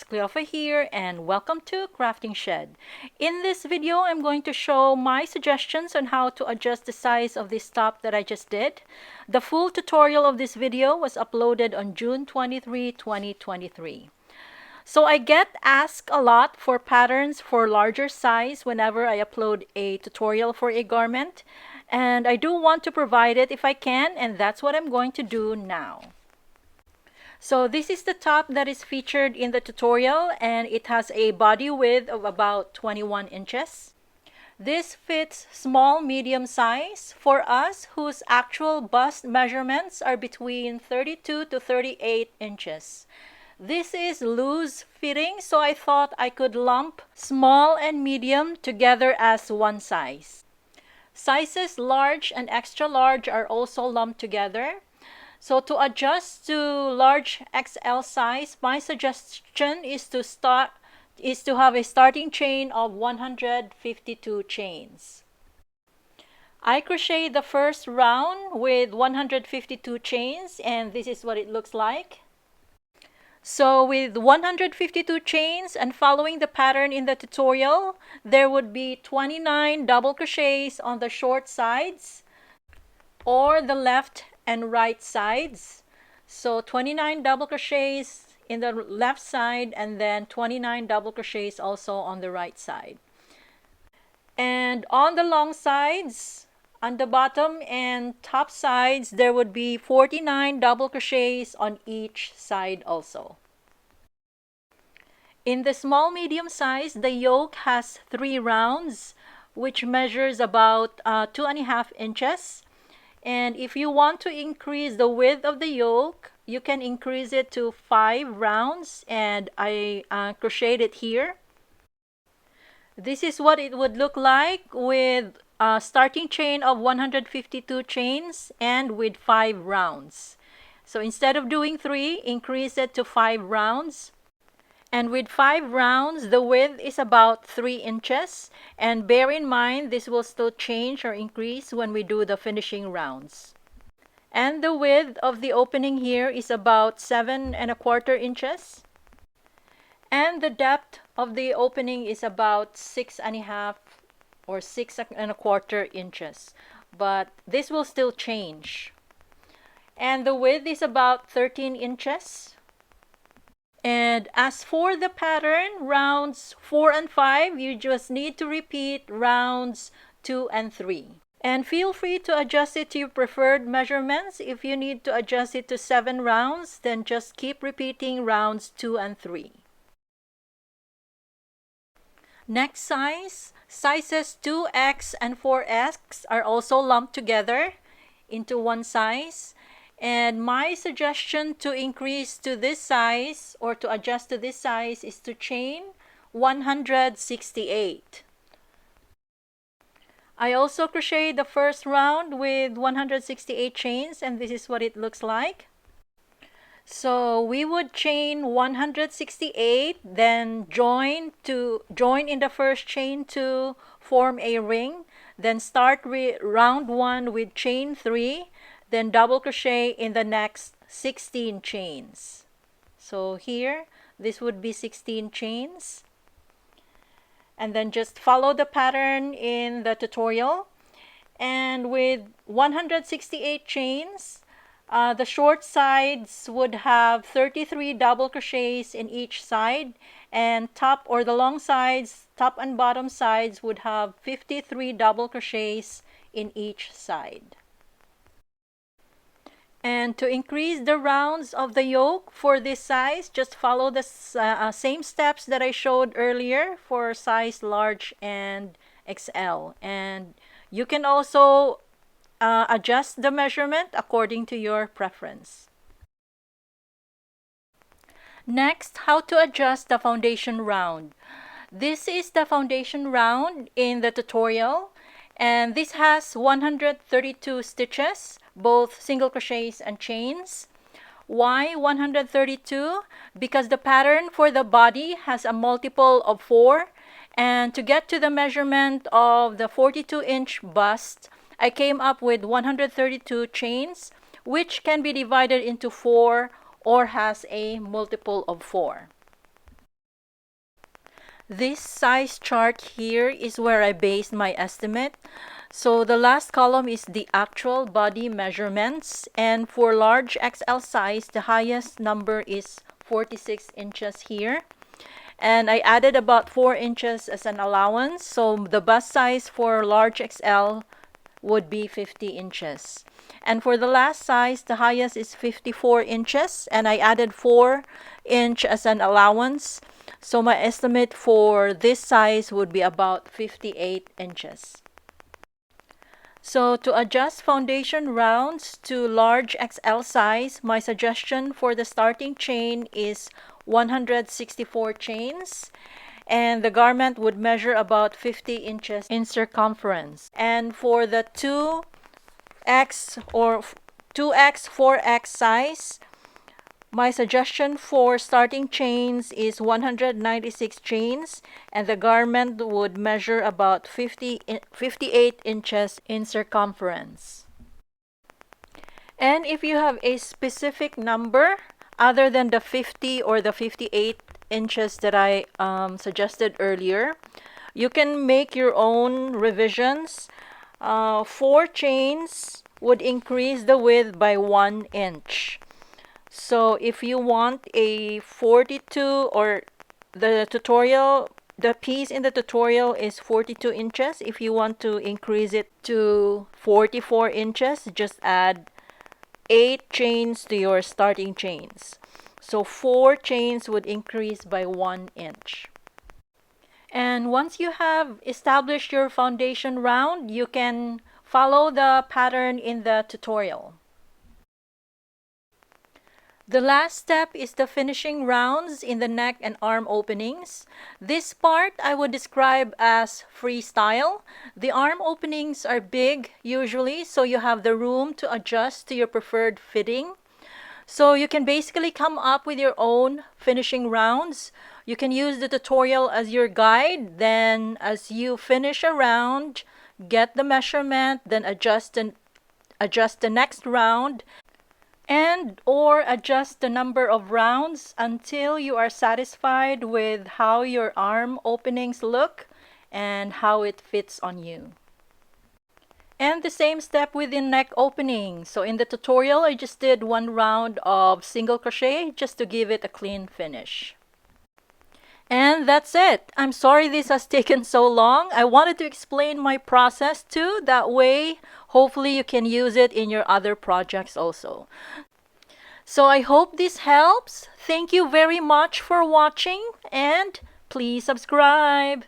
Cleofa here, and welcome to Crafting Shed. In this video, I'm going to show my suggestions on how to adjust the size of this top that I just did. The full tutorial of this video was uploaded on June 23, 2023. So I get asked a lot for patterns for larger size whenever I upload a tutorial for a garment, and I do want to provide it if I can, and that's what I'm going to do now. So this is the top that is featured in the tutorial, and it has a body width of about 21 inches. This fits small medium size for us whose actual bust measurements are between 32 to 38 inches. This is loose fitting, so I thought I could lump small and medium together as one size. Sizes large and extra large are also lumped together. So to adjust to large XL size, my suggestion is to have a starting chain of 152 chains. I crochet the first round with 152 chains, and this is what it looks like. So with 152 chains and following the pattern in the tutorial, there would be 29 double crochets on the short sides or the left and right sides. So 29 double crochets in the left side and then 29 double crochets also on the right side. And on the long sides, on the bottom and top sides, there would be 49 double crochets on each side also. In the small medium size, the yoke has 3 rounds, which measures about 2.5 inches. And if you want to increase the width of the yoke, you can increase it to 5 rounds, and I crocheted it here. This is what it would look like with a starting chain of 152 chains and with 5 rounds. So instead of doing 3, increase it to 5 rounds. And with 5 rounds, the width is about 3 inches. And bear in mind, this will still change or increase when we do the finishing rounds. And the width of the opening here is about 7.25 inches. And the depth of the opening is about 6.5 or 6.25 inches. But this will still change. And the width is about 13 inches. And as for the pattern, rounds 4 and 5, you just need to repeat rounds 2 and 3. And feel free to adjust it to your preferred measurements. If you need to adjust it to 7 rounds, then just keep repeating rounds 2 and 3. Next size, sizes 2X and 4X are also lumped together into one size. And my suggestion to increase to this size or to adjust to this size is to chain 168. I also crocheted the first round with 168 chains, and this is what it looks like. So we would chain 168, then join in the first chain to form a ring, then start round 1 with chain 3. Then double crochet in the next 16 chains. So here, this would be 16 chains. And then just follow the pattern in the tutorial. And with 168 chains, the short sides would have 33 double crochets in each side. And the long sides, top and bottom sides, would have 53 double crochets in each side. And to increase the rounds of the yoke for this size, just follow the same steps that I showed earlier for size large and XL. And you can also adjust the measurement according to your preference. Next, how to adjust the foundation round. This is the foundation round in the tutorial, and this has 132 stitches, both single crochets and chains. Why 132? Because the pattern for the body has a multiple of 4, and to get to the measurement of the 42-inch bust, I came up with 132 chains, which can be divided into 4 or has a multiple of 4. This size chart here is where I based my estimate. So the last column is the actual body measurements, and for large XL size, the highest number is 46 inches here. And I added about 4 inches as an allowance, so the bust size for large XL would be 50 inches. And for the last size, the highest is 54 inches, and I added 4 inch as an allowance. So my estimate for this size would be about 58 inches. So to adjust foundation rounds to large XL size, my suggestion for the starting chain is 164 chains, and the garment would measure about 50 inches in circumference. And for the 2X or 2X, 4X size, my suggestion for starting chains is 196 chains, and the garment would measure about 58 inches in circumference. And if you have a specific number other than the 50 or the 58 inches that I suggested earlier, you can make your own revisions. 4 chains would increase the width by 1 inch. So if you want a 42, or the piece in the tutorial is 42 inches. If you want to increase it to 44 inches, just add 8 chains to your starting chains. So 4 chains would increase by 1 inch. And once you have established your foundation round, you can follow the pattern in the tutorial. The last step is the finishing rounds in the neck and arm openings. This part I would describe as freestyle. The arm openings are big usually, so you have the room to adjust to your preferred fitting. So you can basically come up with your own finishing rounds. You can use the tutorial as your guide. Then as you finish a round, get the measurement, then adjust the next round, and or adjust the number of rounds until you are satisfied with how your arm openings look and how it fits on you. And the same step with the neck opening. So in the tutorial, I just did 1 round of single crochet just to give it a clean finish. And that's it. I'm sorry this has taken so long. I wanted to explain my process too. That way, hopefully you can use it in your other projects also. So I hope this helps. Thank you very much for watching, and please subscribe.